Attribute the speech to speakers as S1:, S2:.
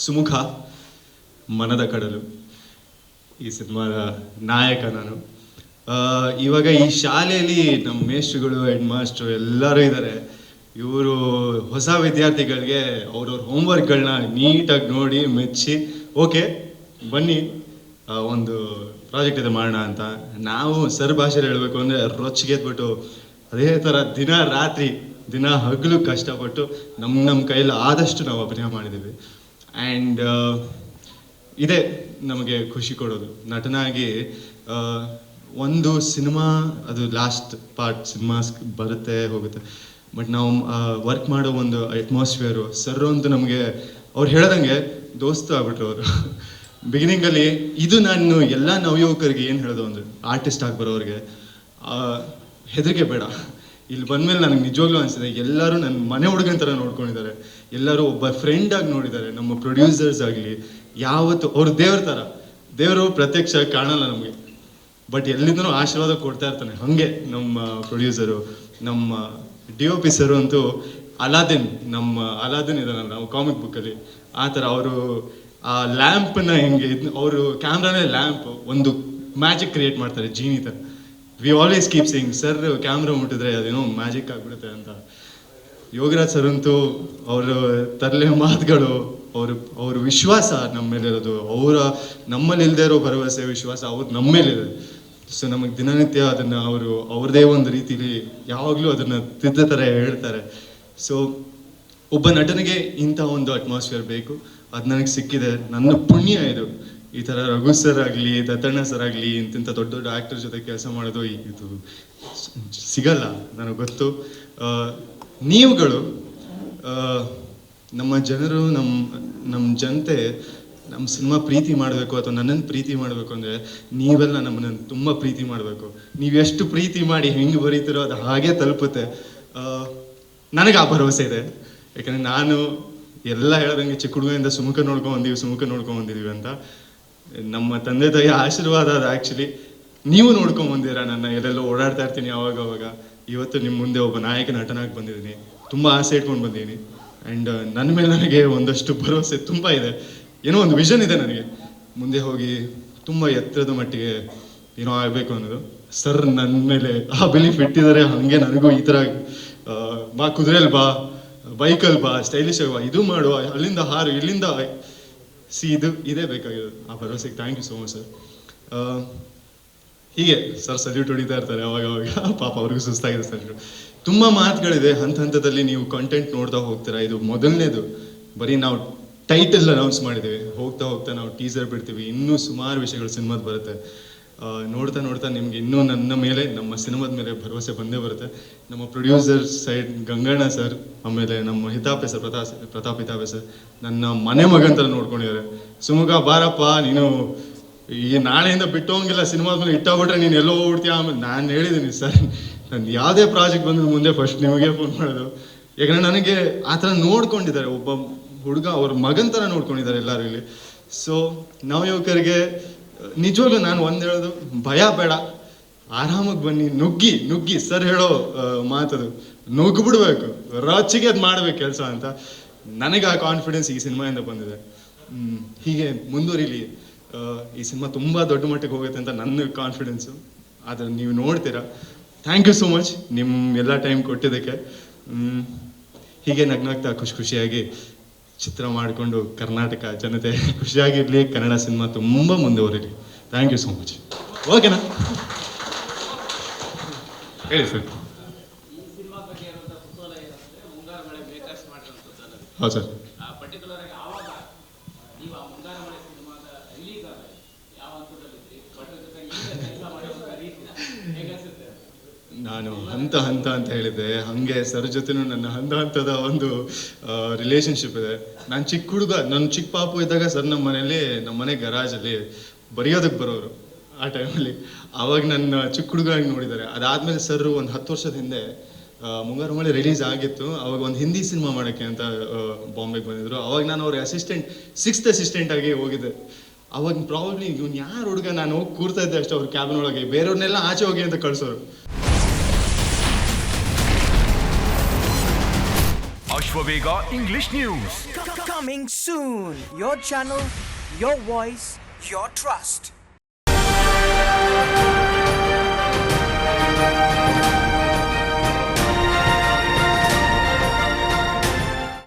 S1: ಸುಮುಖ ಮನದ ಕಡಲು ಈ ಸಿನಿಮಾದ ನಾಯಕ ನಾನು. ಇವಾಗ ಈ ಶಾಲೆಯಲ್ಲಿ ನಮ್ಮ ಮೇಷ್ಟ್ರುಗಳು ಹೆಡ್ ಮಾಸ್ಟ್ರು ಎಲ್ಲರೂ ಇದ್ದಾರೆ. ಇವರು ಹೊಸ ವಿದ್ಯಾರ್ಥಿಗಳಿಗೆ ಅವ್ರವ್ರ ಹೋಮ್ವರ್ಕ್ಗಳನ್ನ ನೀಟಾಗಿ ನೋಡಿ ಮೆಚ್ಚಿ ಓಕೆ ಬನ್ನಿ ಒಂದು ಪ್ರಾಜೆಕ್ಟ್ ಇದೆ ಮಾಡೋಣ ಅಂತ. ನಾವು ಸರ್ ಭಾಷೆಯಲ್ಲಿ ಹೇಳಬೇಕು ಅಂದರೆ ರೊಚ್ಚಿಗೆದ್ಬಿಟ್ಟು ಅದೇ ಥರ ದಿನ ರಾತ್ರಿ ದಿನ ಹಗಲು ಕಷ್ಟಪಟ್ಟು ನಮ್ಮ ಕೈಯಲ್ಲಿ ಆದಷ್ಟು ನಾವು ಅಭಿನಯ ಮಾಡಿದ್ದೀವಿ. ಆ್ಯಂಡ್ ಇದೇ ನಮಗೆ ಖುಷಿ ಕೊಡೋದು ನಟನಾಗಿ. ಒಂದು ಸಿನಿಮಾ ಅದು ಲಾಸ್ಟ್ ಪಾರ್ಟ್ ಸಿನಿಮಾಸ್ ಬರುತ್ತೆ ಹೋಗುತ್ತೆ, ಬಟ್ ನಾವು ವರ್ಕ್ ಮಾಡೋ ಒಂದು ಅಟ್ಮಾಸ್ಫಿಯರು ಸರ್ ಅಂತೂ ನಮಗೆ ಅವ್ರು ಹೇಳ್ದಂಗೆ ದೋಸ್ತು ಆಗ್ಬಿಟ್ರು ಅವರು. ಬಿಗಿನಿಂಗಲ್ಲಿ ಇದು ನಾನು ಎಲ್ಲ ನವಯುವಕರಿಗೆ ಏನು ಹೇಳೋದು ಅಂದರೆ ಆರ್ಟಿಸ್ಟ್ ಆಗಿ ಬರೋರಿಗೆ ಹೆದರಿಕೆ ಬೇಡ. ಇಲ್ಲಿ ಬಂದಮೇಲೆ ನನಗೆ ನಿಜವಾಗ್ಲೂ ಅನಿಸಿದೆ ಎಲ್ಲರೂ ನನ್ನ ಮನೆ ಹುಡುಗನ ಥರ ನೋಡ್ಕೊಂಡಿದ್ದಾರೆ. ಎಲ್ಲರೂ ಒಬ್ಬ ಫ್ರೆಂಡಾಗಿ ನೋಡಿದ್ದಾರೆ. ನಮ್ಮ ಪ್ರೊಡ್ಯೂಸರ್ಸ್ ಆಗಲಿ ಯಾವತ್ತು ಅವ್ರು ದೇವ್ರ ಥರ, ದೇವರು ಪ್ರತ್ಯಕ್ಷ ಕಾಣಲ್ಲ ನಮಗೆ, ಬಟ್ ಎಲ್ಲಿಂದನೂ ಆಶೀರ್ವಾದ ಕೊಡ್ತಾ ಇರ್ತಾನೆ. ಹಾಗೆ ನಮ್ಮ ಪ್ರೊಡ್ಯೂಸರು, ನಮ್ಮ DOP ಸರು ಅಂತೂ ಅಲಾದಿನ್, ನಮ್ಮ ಅಲಾದಿನ್ ಇದಾನಲ್ಲ ನಾವು ಕಾಮಿಕ್ ಬುಕ್ಕಲ್ಲಿ ಆ ಥರ ಅವರು ಆ ಲ್ಯಾಂಪನ್ನ ಹೆಂಗೆ ಅವರು ಕ್ಯಾಮ್ರಾನೇ ಲ್ಯಾಂಪ್ ಒಂದು ಮ್ಯಾಜಿಕ್ ಕ್ರಿಯೇಟ್ ಮಾಡ್ತಾರೆ ಜೀನಿ ಥರ. We always keep saying sir camera ಮುಟ್ಟಿದ್ರೆ ಅದೇನೋ ಮ್ಯಾಜಿಕ್ ಆಗಿಬಿಡುತ್ತೆ ಅಂತ. ಯೋಗರಾಜ್ ಸರ್ ಅಂತೂ ಅವರು ತರಲೆ ಮಾತುಗಳು, ಅವ್ರ ವಿಶ್ವಾಸ ನಮ್ಮ ಮೇಲಿರೋದು, ನಮ್ಮಲ್ಲಿ ಇಲ್ಲದೆ ಇರೋ ಭರವಸೆ ವಿಶ್ವಾಸ ನಮ್ಮ ಮೇಲಿದೆ. ಸೊ ನಮಗೆ ದಿನನಿತ್ಯ ಅದನ್ನು ಅವ್ರದ್ದೇ ಒಂದು ರೀತಿಲಿ ಯಾವಾಗಲೂ ಅದನ್ನು ತಿದ್ದ ಥರ ಹೇಳ್ತಾರೆ. ಸೊ ಒಬ್ಬ ನಟನಿಗೆ ಇಂಥ ಒಂದು ಅಟ್ಮಾಸ್ಫಿಯರ್ ಬೇಕು, ಅದು ನನಗೆ ಸಿಕ್ಕಿದೆ. ನನ್ನ ಪುಣ್ಯ ಇದು. ಈ ಥರ ರಘು ಸರ್ ಆಗಲಿ, ದತ್ತಣ್ಣ ಸರ್ ಆಗಲಿ, ಇಂಥ ದೊಡ್ಡ ದೊಡ್ಡ ಆ್ಯಕ್ಟರ್ ಜೊತೆ ಕೆಲಸ ಮಾಡೋದು ಇದು ಸಿಗಲ್ಲ, ನನಗೆ ಗೊತ್ತು. ನೀವುಗಳು ನಮ್ಮ ಜನರು, ನಮ್ಮ ಜನತೆ ನಮ್ಮ ಸಿನಿಮಾ ಪ್ರೀತಿ ಮಾಡಬೇಕು ಅಥವಾ ನನ್ನನ್ನು ಪ್ರೀತಿ ಮಾಡಬೇಕು ಅಂದರೆ ನೀವೆಲ್ಲ ನಮ್ಮನ್ನು ತುಂಬ ಪ್ರೀತಿ ಮಾಡಬೇಕು. ನೀವು ಎಷ್ಟು ಪ್ರೀತಿ ಮಾಡಿ ಹೆಂಗೆ ಬರೀತಿರೋ ಅದು ಹಾಗೆ ತಲುಪುತ್ತೆ. ನನಗೆ ಆ ಭರವಸೆ ಇದೆ. ಯಾಕಂದರೆ ನಾನು ಎಲ್ಲ ಹೇಳ್ದಂಗೆ ಚಿಕ್ಕ ಹುಡುಗನಿಂದ ಸುಮುಖ ನೋಡ್ಕೊಂಬಂದಿದ್ದೀವಿ ಅಂತ. ನಮ್ಮ ತಂದೆ ತಾಯಿ ಆಶೀರ್ವಾದ ಅದು. ಆ್ಯಕ್ಚುಲಿ ನೀವು ನೋಡ್ಕೊಂಬಂದಿರ ನನ್ನ, ಎಲ್ಲೆಲ್ಲೋ ಓಡಾಡ್ತಾ ಇರ್ತೀನಿ ಅವಾಗ. ಇವತ್ತು ನಿಮ್ಮ ಮುಂದೆ ಒಬ್ಬ ನಾಯಕ ನಟನಾಗಿ ಬಂದಿದ್ದೀನಿ. ತುಂಬ ಆಸೆ ಇಟ್ಕೊಂಡು ಬಂದಿದ್ದೀನಿ. ಆ್ಯಂಡ್ ನನ್ನ ಮೇಲೆ ನನಗೆ ಒಂದಷ್ಟು ಭರವಸೆ ತುಂಬ ಇದೆ. ಏನೋ ಒಂದು ವಿಷನ್ ಇದೆ ನನಗೆ, ಮುಂದೆ ಹೋಗಿ ತುಂಬ ಎತ್ತರದ ಮಟ್ಟಿಗೆ ಏನೋ ಆಗಬೇಕು ಅನ್ನೋದು. ಸರ್ ನನ್ನ ಮೇಲೆ ಆ ಬಿಲೀಫ್ ಇಟ್ಟಿದ್ದಾರೆ. ಹಾಗೆ ನನಗೂ ಈ ಥರ ಬಾ ಕುದುರೆಯಲ್ಲಿ ಬಾ, ಬೈಕಲ್ಲಿ ಬಾ, ಸ್ಟೈಲಿಶ್ ಆಗಿ ಬಾ, ಇದು ಮಾಡು, ಅಲ್ಲಿಂದ ಹಾರು, ಇಲ್ಲಿಂದ ಇದೇ ಬೇಕಾಗಿರೋದು. ಆ ಭರವಸೆಗೆ thank you so much sir. ಹೀಗೆ ಸರ್ ಸಲ್ಯೂಟ್ ಹೊಡಿತಾ ಇರ್ತಾರೆ ಅವಾಗ. ಪಾಪ ಅವ್ರಿಗೂ ಸುಸ್ತಾಗಿದೆ ಸಲ್ಯೂಟ್. ತುಂಬ ಮಾತುಗಳಿದೆ. ಹಂತದಲ್ಲಿ ನೀವು ಕಂಟೆಂಟ್ ನೋಡ್ತಾ ಹೋಗ್ತೀರಾ. ಇದು ಮೊದಲನೇದು. ಬರೀ ನಾವು ಟೈಟಲ್ ಅನೌನ್ಸ್ ಮಾಡಿದ್ದೀವಿ, ಹೋಗ್ತಾ ನಾವು ಟೀಸರ್ ಬಿಡ್ತೀವಿ. ಇನ್ನೂ ಸುಮಾರು ವಿಷಯಗಳು ಸಿನಿಮಾದ ಬರುತ್ತೆ. ನೋಡ್ತಾ ನಿಮ್ಗೆ ಇನ್ನೂ ನನ್ನ ಮೇಲೆ, ನಮ್ಮ ಸಿನಿಮಾದ ಮೇಲೆ ಭರವಸೆ ಬಂದೇ ಬರುತ್ತೆ. ನಮ್ಮ ಪ್ರೊಡ್ಯೂಸರ್ ಸೈಡ್ ಗಂಗಣ್ಣ ಸರ್, ಆಮೇಲೆ ನಮ್ಮ ಹಿತಾಪೆ ಸರ್, ಪ್ರತಾಪ್ ಹಿತಾಪೆ ಸರ್ ನನ್ನ ಮನೆ ಮಗನ ಥರ ನೋಡ್ಕೊಂಡಿದ್ದಾರೆ. ಸುಮುಖ ಬಾರಪ್ಪ, ನೀನು ಈ ನಾಳೆಯಿಂದ ಬಿಟ್ಟು ಹೋಗಿಲ್ಲ, ಸಿನಿಮಾದ ಮೇಲೆ ಇಟ್ಟಾಗ್ಬಿಟ್ರೆ ನೀನು ಎಲ್ಲೋ ಹೋಗ್ಬಿಡ್ತೀಯ. ಆಮೇಲೆ ನಾನು ಹೇಳಿದ್ದೀನಿ ಸರ್, ನಾನು ಯಾವುದೇ ಪ್ರಾಜೆಕ್ಟ್ ಬಂದ್ರೆ ಮುಂದೆ ಫಸ್ಟ್ ನಿಮಗೆ ಫೋನ್ ಮಾಡೋದು. ಯಾಕಂದರೆ ನನಗೆ ಆ ಥರ ನೋಡ್ಕೊಂಡಿದ್ದಾರೆ. ಒಬ್ಬ ಹುಡುಗ ಅವ್ರ ಮಗನ ಥರ ನೋಡ್ಕೊಂಡಿದ್ದಾರೆ ಎಲ್ಲರೂ ಇಲ್ಲಿ. ಸೊ ನವಯುವಕರಿಗೆ ನಿಜವಾಗ್ಲೂ ನಾನು ಒಂದು ಹೇಳೋದು, ಭಯ ಬೇಡ, ಆರಾಮಾಗಿ ಬನ್ನಿ, ನುಗ್ಗಿ ಸರ್ ಹೇಳೋ ಮಾತದು, ನುಗ್ಗಿಬಿಡ್ಬೇಕು, ರೊಚ್ಚಿಗೆ ಅದು ಮಾಡ್ಬೇಕು ಕೆಲಸ ಅಂತ. ನನಗೆ ಆ ಕಾನ್ಫಿಡೆನ್ಸ್ ಈ ಸಿನಿಮಾಯಿಂದ ಬಂದಿದೆ. ಹೀಗೆ ಮುಂದುವರಿಲಿ. ಈ ಸಿನಿಮಾ ತುಂಬ ದೊಡ್ಡ ಮಟ್ಟಿಗೆ ಹೋಗುತ್ತೆ ಅಂತ ನನ್ನ ಕಾನ್ಫಿಡೆನ್ಸು. ಆದರೆ ನೀವು ನೋಡ್ತೀರಾ. ಥ್ಯಾಂಕ್ ಯು ಸೋ ಮಚ್ ನಿಮ್ಮ ಎಲ್ಲ ಟೈಮ್ ಕೊಟ್ಟಿದ್ದಕ್ಕೆ. ಹೀಗೆ ನಗ್ನಾಗ್ತಾ ಖುಷಿಯಾಗಿ ಚಿತ್ರ ಮಾಡಿಕೊಂಡು ಕರ್ನಾಟಕ ಜನತೆ ಖುಷಿಯಾಗಿರಲಿ. ಕನ್ನಡ ಸಿನಿಮಾ ತುಂಬ ಮುಂದುವರಿಲಿ. Thank you so much. ಓಕೆನಾ? ಹೇಳಿ ಸರ್. ಹೌದು ಸರ್. ನಾನು ಹಂತ ಅಂತ ಹೇಳಿದ್ದೆ, ಹಾಗೆ ಸರ್ ಜೊತೆನೂ ನನ್ನ ಹಂತದ ಒಂದು ರಿಲೇಷನ್ಶಿಪ್ ಇದೆ. ನಾನು ಚಿಕ್ಕ ಹುಡುಗ, ನನ್ನ ಚಿಕ್ಕ ಪಾಪು ಇದ್ದಾಗ ಸರ್ ನಮ್ಮ ಮನೆ ಗರಾಜಲ್ಲಿ ಬರೆಯೋದಕ್ಕೆ ಬರೋರು. ಆ ಟೈಮಲ್ಲಿ ಆವಾಗ ನನ್ನ ಚಿಕ್ಕ ಹುಡುಗಾಗಿ ನೋಡಿದ್ದಾರೆ. ಅದಾದಮೇಲೆ ಸರ್ ಒಂದು 10 ವರ್ಷದ ಹಿಂದೆ ಮುಂಗಾರು ಮಳೆ ರಿಲೀಸ್ ಆಗಿತ್ತು. ಅವಾಗ ಒಂದು ಹಿಂದಿ ಸಿನಿಮಾ ಮಾಡೋಕ್ಕೆ ಅಂತ ಬಾಂಬೆಗೆ ಬಂದಿದ್ರು. ಅವಾಗ ನಾನು ಅವ್ರ ಸಿಕ್ಸ್ತ್ ಅಸಿಸ್ಟೆಂಟ್ ಆಗಿ ಹೋಗಿದ್ದೆ. ಅವಾಗ ಪ್ರಾಬಬ್ಲಿ ಇವ್ನು ಯಾರು ಹುಡುಗ, ನಾನು ಹೋಗಿ ಕೂರ್ತಾ ಇದ್ದೆ ಅಷ್ಟೇ ಅವ್ರ ಕ್ಯಾಬಿನ್ ಒಳಗೆ. ಬೇರೆಯವ್ರನ್ನೆಲ್ಲ ಆಚೆ ಹೋಗಿ ಅಂತ ಕಳಿಸೋರು.
S2: Ashwavega English news. coming soon. Your channel, your voice, your trust.